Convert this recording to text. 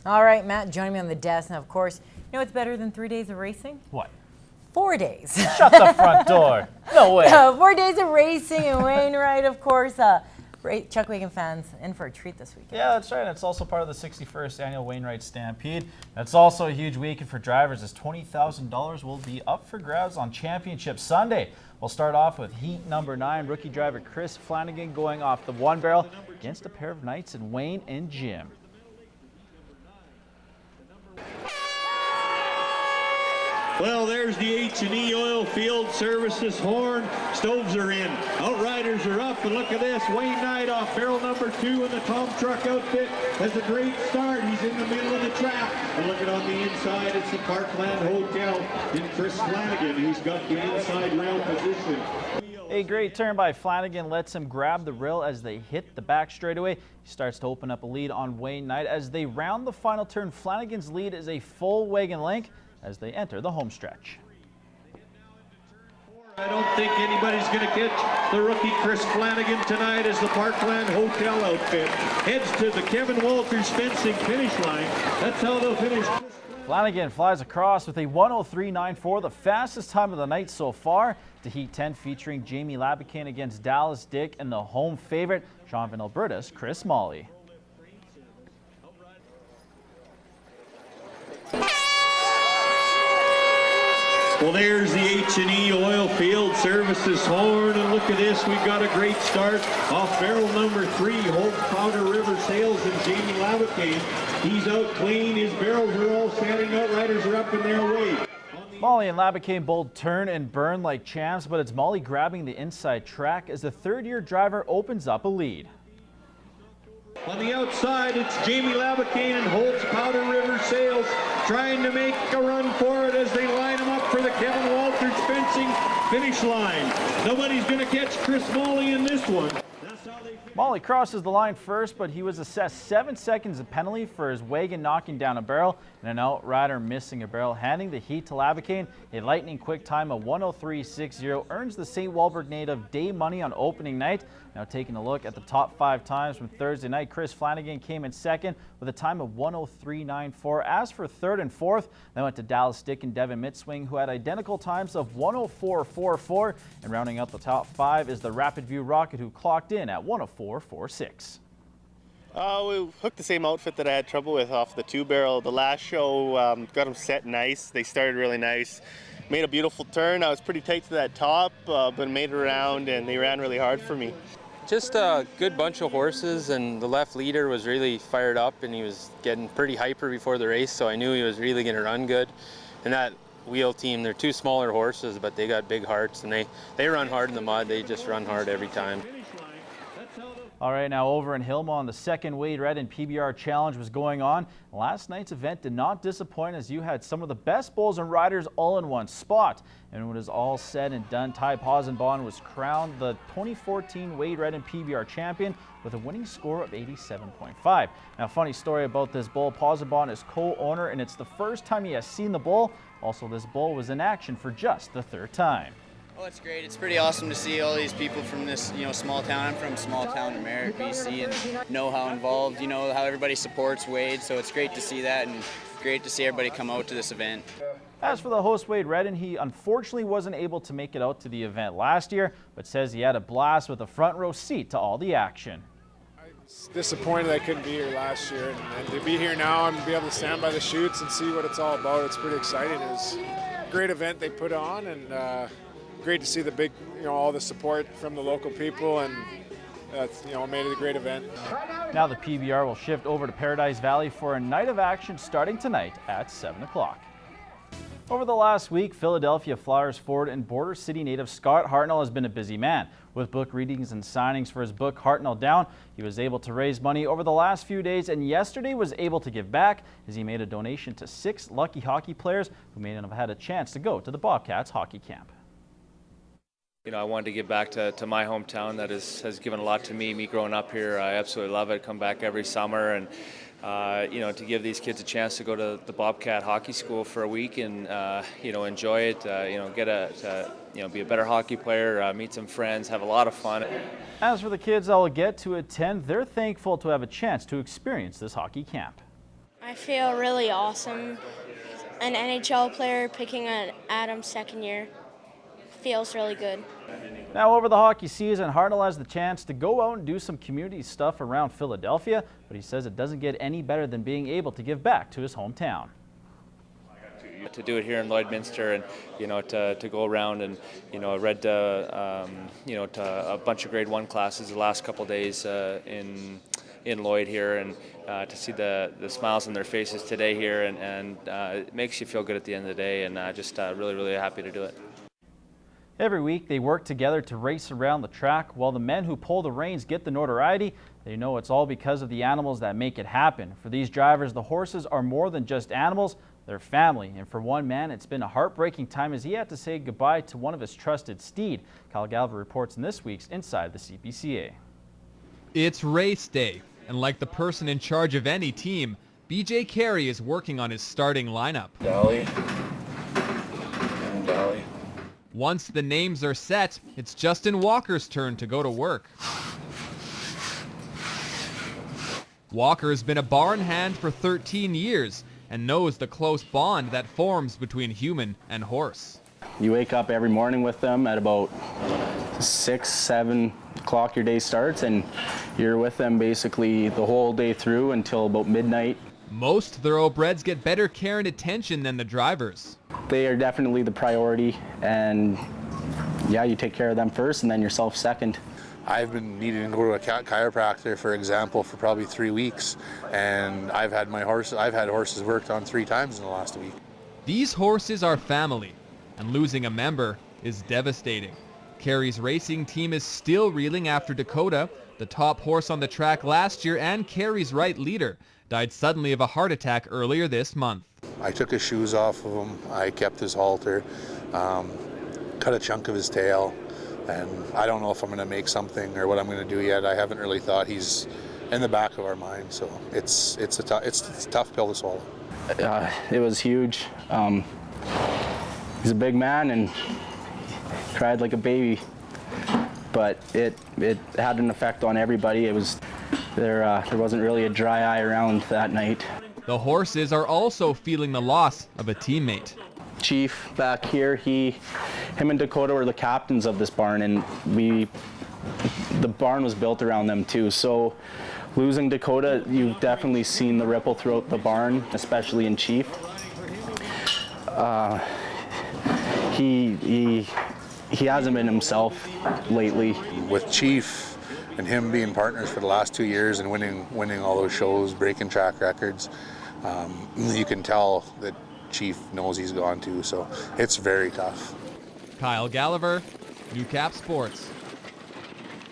All right, Matt, joining me on the desk. Now, of course, you know what's better than 3 days of racing? What? 4 days. Shut the front door. No way. 4 days of racing in Wainwright, of course. Chuck Wagon fans in for a treat this weekend. Yeah, that's right. It's also part of the 61st annual Wainwright Stampede. That's also a huge weekend for drivers as $20,000 will be up for grabs on Championship Sunday. We'll start off with heat number 9. Rookie driver Chris Flanagan going off the one barrel against a pair of knights in Wayne and Jim. Well, there's the H&E Oil Field Services horn. Stoves are in. Outriders are up, and look at this. Wayne Knight off barrel number 2 in the Tom Truck outfit has a great start. He's in the middle of the track. And look at on the inside, it's the Parkland Hotel in Chris Flanagan. He's got the inside rail position. A great turn by Flanagan lets him grab the rail as they hit the back straightaway. He starts to open up a lead on Wayne Knight. As they round the final turn, Flanagan's lead is a full wagon length as they enter the home stretch. I don't think anybody's going to catch the rookie Chris Flanagan tonight as the Parkland Hotel outfit heads to the Kevin Walters fencing finish line. That's how they'll finish. Flanagan flies across with a 1:03.94, the fastest time of the night so far, to Heat 10 featuring Jamie Labicane against Dallas Dick and the home favorite, Sean Van Alberta's Chris Molly. Well, there's the H&E Oil Field Services horn, and look at this. We've got a great start off barrel number 3, Holt Powder River Sales and Jamie Labicane. He's out clean. His barrels are all standing out. Riders are up in their way. Molly and Labicane both turn and burn like champs, but it's Molly grabbing the inside track as the third-year driver opens up a lead. On the outside, it's Jamie Labicane and Holt's Powder River Sales trying to make a run for it as they line them up for the Kevin Walters fencing finish line. Nobody's going to catch Chris Molly in this one. Molly crosses the line first, but he was assessed 7 seconds of penalty for his wagon knocking down a barrel and an outrider missing a barrel, handing the heat to Labicane. A lightning quick time of 1:03.60 earns the St. Walburg native day money on opening night. Now taking a look at the top 5 times from Thursday night, Chris Flanagan came in second with a time of 1:03.94. As for third and fourth, they went to Dallas Dick and Devin Mitzwing, who had identical times of 1:04.44. And rounding out the top 5 is the Rapid View Rocket, who clocked in at 1:04.46. We hooked the same outfit that I had trouble with off the 2-barrel. The last show got them set nice. They started really nice. Made a beautiful turn. I was pretty tight to that top, but made it around, and they ran really hard for me. Just a good bunch of horses, and the left leader was really fired up, and he was getting pretty hyper before the race, so I knew he was really going to run good. And that wheel team, they're 2 smaller horses, but they got big hearts, and they run hard in the mud. They just run hard every time. All right, now over in Hillmont, the second Wade Redden PBR Challenge was going on. Last night's event did not disappoint as you had some of the best bulls and riders all in one spot. And when it was all said and done, Ty Posenbon was crowned the 2014 Wade Redden PBR champion with a winning score of 87.5. Now, funny story about this bull, Posenbon is co-owner, and it's the first time he has seen the bull. Also, this bull was in action for just the 3rd time. Well, it's great. It's pretty awesome to see all these people from this, small town. I'm from small town in Merritt, BC, and know how involved, how everybody supports Wade. So it's great to see that, and great to see everybody come out to this event. As for the host, Wade Redden, he unfortunately wasn't able to make it out to the event last year, but says he had a blast with a front row seat to all the action. I was disappointed I couldn't be here last year, and to be here now and be able to stand by the chutes and see what it's all about, it's pretty exciting. It was a great event they put on, and great to see the big, all the support from the local people, and made it a great event. Now the PBR will shift over to Paradise Valley for a night of action starting tonight at 7 o'clock. Over the last week, Philadelphia Flyers forward and Border City native Scott Hartnell has been a busy man. With book readings and signings for his book Hartnell Down, he was able to raise money over the last few days, and yesterday was able to give back as he made a donation to 6 lucky hockey players who may not have had a chance to go to the Bobcats hockey camp. I wanted to give back to my hometown that has given a lot to me growing up here. I absolutely love it. Come back every summer, and to give these kids a chance to go to the Bobcat hockey school for a week and enjoy it. Be a better hockey player, meet some friends, have a lot of fun. As for the kids that will get to attend, they're thankful to have a chance to experience this hockey camp. I feel really awesome. An NHL player picking an Adams second year feels really good. Now over the hockey season, Hartnell has the chance to go out and do some community stuff around Philadelphia, but he says it doesn't get any better than being able to give back to his hometown. To do it here in Lloydminster, and to go around and I read to a bunch of grade 1 classes the last couple of days in Lloyd here, and to see the smiles on their faces today here, and it makes you feel good at the end of the day, and just really happy to do it. Every week they work together to race around the track. While the men who pull the reins get the notoriety, they know it's all because of the animals that make it happen. For these drivers, the horses are more than just animals, they're family. And for one man, it's been a heartbreaking time as he had to say goodbye to one of his trusted steed. Kyle Gallagher reports in this week's Inside the CPCA. It's race day, and like the person in charge of any team, BJ Carey is working on his starting lineup. Dolly and Dolly. Once the names are set, it's Justin Walker's turn to go to work. Walker's been a barn hand for 13 years and knows the close bond that forms between human and horse. You wake up every morning with them at about 6, 7 o'clock your day starts, and you're with them basically the whole day through until about midnight. Most thoroughbreds get better care and attention than the drivers. They are definitely the priority, and yeah, you take care of them first and then yourself second. I've been needing to go to a chiropractor, for example, for probably 3 weeks, and I've had horses worked on 3 times in the last week. These horses are family, and losing a member is devastating. Carey's racing team is still reeling after Dakota, the top horse on the track last year and Carey's right leader, died suddenly of a heart attack earlier this month. I took his shoes off of him, I kept his halter, cut a chunk of his tail, and I don't know if I'm going to make something or what I'm going to do yet. I haven't really thought. He's in the back of our mind, so it's a tough pill to swallow. It was huge. He's a big man and cried like a baby, but it had an effect on everybody. There wasn't really a dry eye around that night. The horses are also feeling the loss of a teammate. Chief back here, him and Dakota were the captains of this barn, and the barn was built around them too. So losing Dakota, you've definitely seen the ripple throughout the barn, especially in Chief. He hasn't been himself lately. With Chief and him being partners for the last 2 years and winning all those shows, breaking track records, you can tell that Chief knows he's gone too, so it's very tough. Kyle Gallagher, Newcap Sports.